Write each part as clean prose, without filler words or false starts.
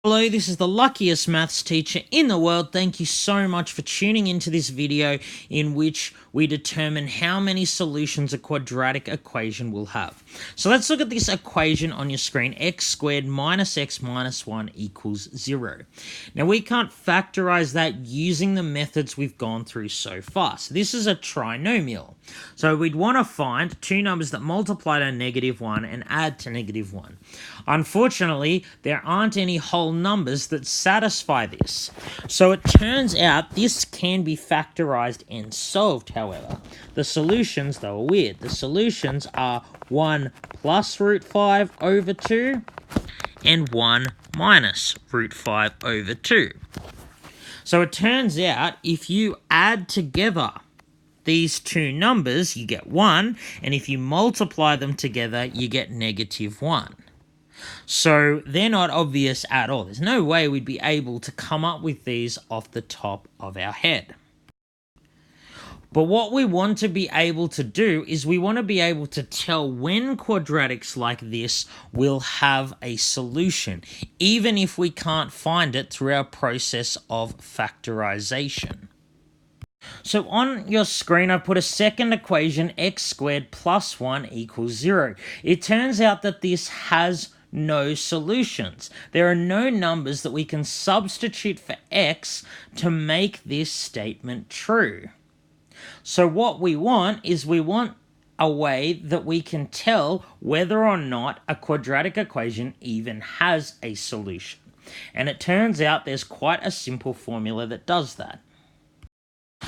Hello, this is the luckiest maths teacher in the world. Thank you so much for tuning into this video in which we determine how many solutions a quadratic equation will have. So let's look at this equation on your screen. X squared minus x minus 1 equals 0. Now we can't factorize that using the methods we've gone through so far. So this is a trinomial. So we'd want to find two numbers that multiply to -1 and add to -1. Unfortunately, there aren't any whole numbers that satisfy this. So it turns out this can be factorized and solved, however. The solutions, though, are weird. The solutions are 1 plus root 5 over 2 and 1 minus root 5 over 2. So it turns out if you add together these two numbers, you get 1, and if you multiply them together, you get -1. So they're not obvious at all. There's no way we'd be able to come up with these off the top of our head. But what we want to be able to do is we want to be able to tell when quadratics like this will have a solution, even if we can't find it through our process of factorization. So on your screen, I put a second equation, x squared plus 1 equals 0. It turns out that this has no solutions. There are no numbers that we can substitute for x to make this statement true. So what we want is we want a way that we can tell whether or not a quadratic equation even has a solution. And it turns out there's quite a simple formula that does that.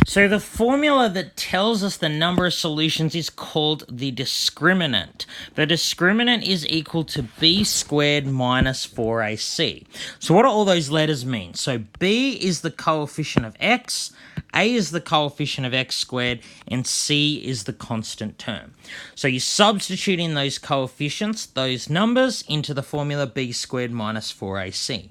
So the formula that tells us the number of solutions is called the discriminant. The discriminant is equal to b squared minus 4ac. So what do all those letters mean? So b is the coefficient of x, a is the coefficient of x squared, and c is the constant term. So you substitute in those coefficients, those numbers, into the formula b squared minus 4ac.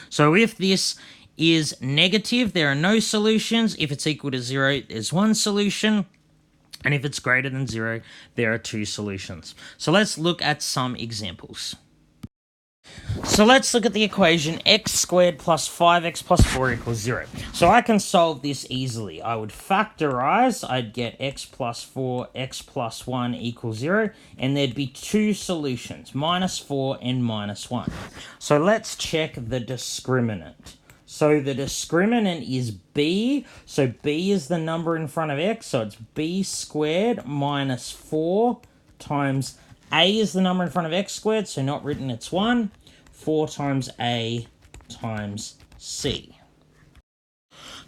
So if this is negative, there are no solutions. If it's equal to 0, there's one solution. And if it's greater than 0, there are two solutions. So let's look at some examples. So let's look at the equation x squared plus 5x plus 4 equals 0. So I can solve this easily. I would factorize. I'd get x plus 4, x plus 1 equals 0. And there'd be two solutions, -4 and -1. So let's check the discriminant. So the discriminant is b, so b is the number in front of x, so it's b squared minus 4 times a is the number in front of x squared, so not written, it's 1, 4 times a times c.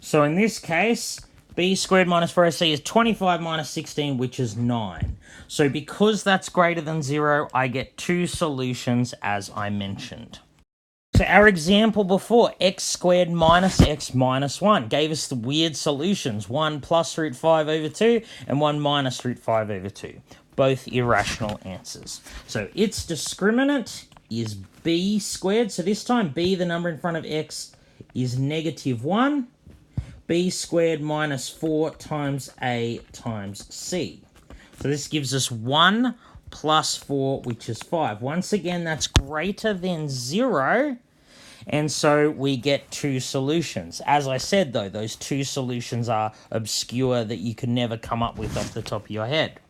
So in this case, b squared minus 4ac is 25 minus 16, which is 9. So because that's greater than 0, I get two solutions as I mentioned. So our example before, x squared minus x minus 1, gave us the weird solutions, 1 plus root 5 over 2 and 1 minus root 5 over 2. Both irrational answers. So its discriminant is b squared. So this time b, the number in front of x, is -1. b squared minus 4 times a times c. So this gives us 1 plus 4, which is 5. Once again, that's greater than 0. And so we get two solutions. As I said, though, those two solutions are obscure that you could never come up with off the top of your head.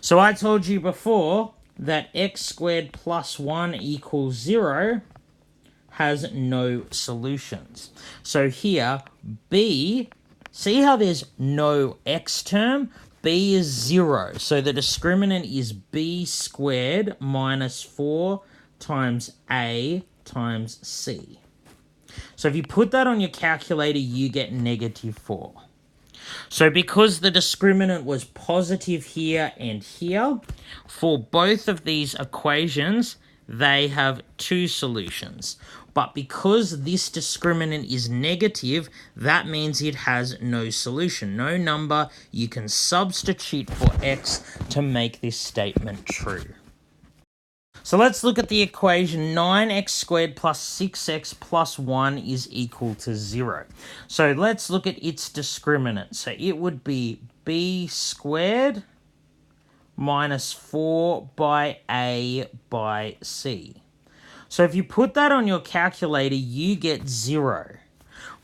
So I told you before that x squared plus 1 equals 0 has no solutions. So here, b, see how there's no x term? b is 0. So the discriminant is b squared minus 4 times a times c. So if you put that on your calculator, you get -4. So because the discriminant was positive here and here, for both of these equations, they have two solutions. But because this discriminant is negative, that means it has no solution, no number you can substitute for x to make this statement true. So let's look at the equation 9x squared plus 6x plus 1 is equal to 0. So let's look at its discriminant. So it would be b squared minus 4 by a by c. So if you put that on your calculator, you get 0.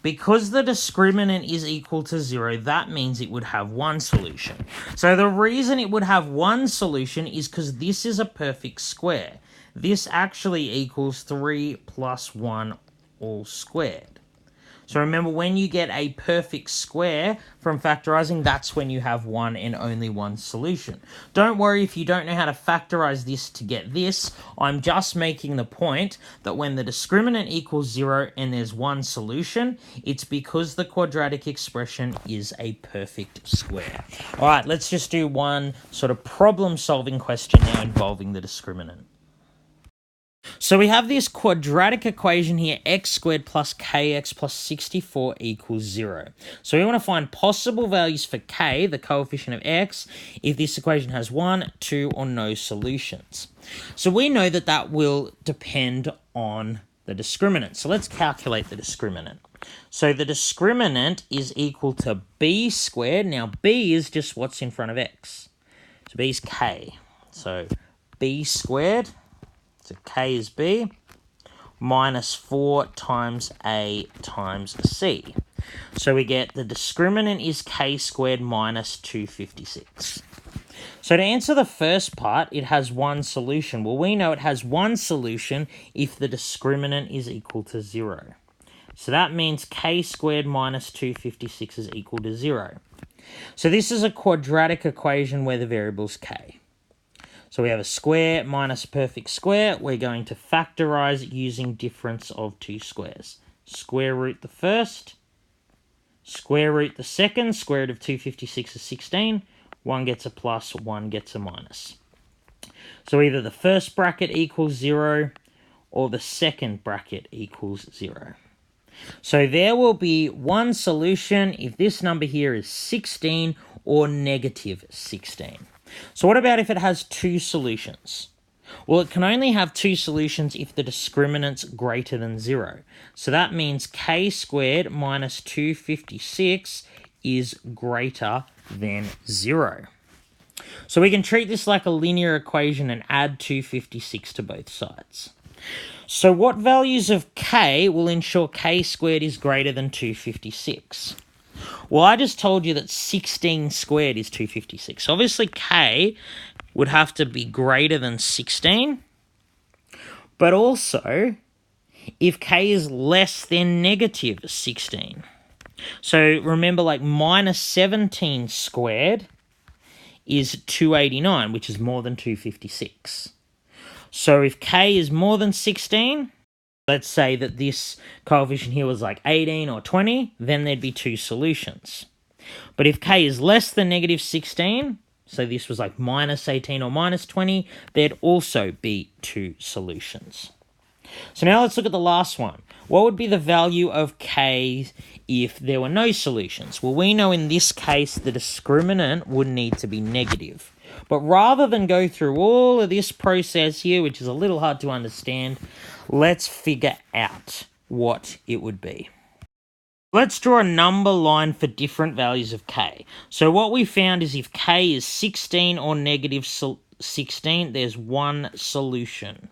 Because the discriminant is equal to 0, that means it would have one solution. So the reason it would have one solution is because this is a perfect square. This actually equals 3 plus 1 all squared. So remember, when you get a perfect square from factorizing, that's when you have one and only one solution. Don't worry if you don't know how to factorize this to get this. I'm just making the point that when the discriminant equals 0 and there's one solution, it's because the quadratic expression is a perfect square. All right, let's just do one sort of problem-solving question now involving the discriminant. So we have this quadratic equation here, x squared plus kx plus 64 equals 0. So we want to find possible values for k, the coefficient of x, if this equation has 1, 2, or no solutions. So we know that that will depend on the discriminant. So let's calculate the discriminant. So the discriminant is equal to b squared. Now b is just what's in front of x. So b is k. So b squared, so k is b, minus 4 times a times c. So we get the discriminant is k squared minus 256. So to answer the first part, it has one solution. Well, we know it has one solution if the discriminant is equal to 0. So that means k squared minus 256 is equal to 0. So this is a quadratic equation where the variable is k. So we have a square minus a perfect square. We're going to factorize using difference of two squares. Square root the first, square root the second. Square root of 256 is 16. One gets a plus, one gets a minus. So either the first bracket equals 0 or the second bracket equals 0. So there will be one solution if this number here is 16 or negative 16. So what about if it has two solutions? Well, it can only have two solutions if the discriminant's greater than 0. So that means k squared minus 256 is greater than 0. So we can treat this like a linear equation and add 256 to both sides. So what values of k will ensure k squared is greater than 256? Well, I just told you that 16 squared is 256. So obviously k would have to be greater than 16. But also, if k is less than negative 16. So remember, like minus 17 squared is 289, which is more than 256. So if k is more than 16, let's say that this coefficient here was like 18 or 20, then there'd be two solutions. But if k is less than negative 16, so this was like minus 18 or minus 20, there'd also be two solutions. So now let's look at the last one. What would be the value of k if there were no solutions? Well, we know in this case the discriminant would need to be negative. But rather than go through all of this process here, which is a little hard to understand, let's figure out what it would be. Let's draw a number line for different values of k. So what we found is if k is 16 or negative 16, there's one solution.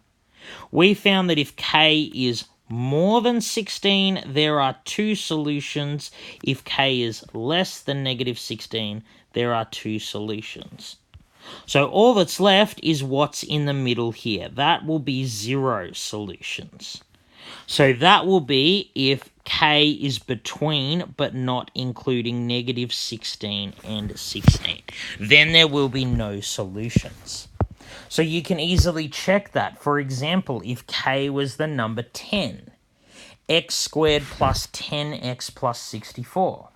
We found that if k is more than 16, there are two solutions. If k is less than negative 16, there are two solutions. So all that's left is what's in the middle here. That will be 0 solutions. So that will be if k is between but not including negative 16 and 16. Then there will be no solutions. So you can easily check that. For example, if k was the number 10, x squared plus 10x plus 64.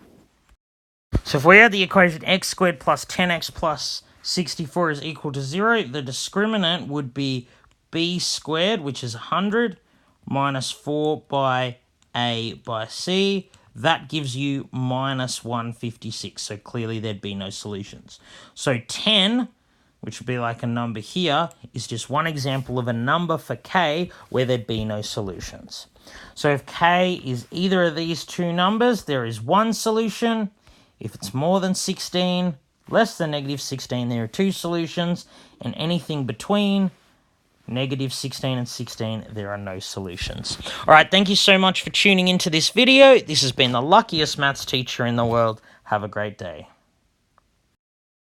So if we had the equation x squared plus 10x plus 64 is equal to 0, the discriminant would be b squared, which is 100, minus 4 by a by c. That gives you minus 156. So clearly there'd be no solutions. So 10, which would be like a number here, is just one example of a number for k where there'd be no solutions. So if k is either of these two numbers, there is one solution. If it's more than 16, less than negative 16, there are two solutions. And anything between Negative 16 and 16, there are no solutions. All right, thank you so much for tuning into this video. This has been the luckiest maths teacher in the world. Have a great day.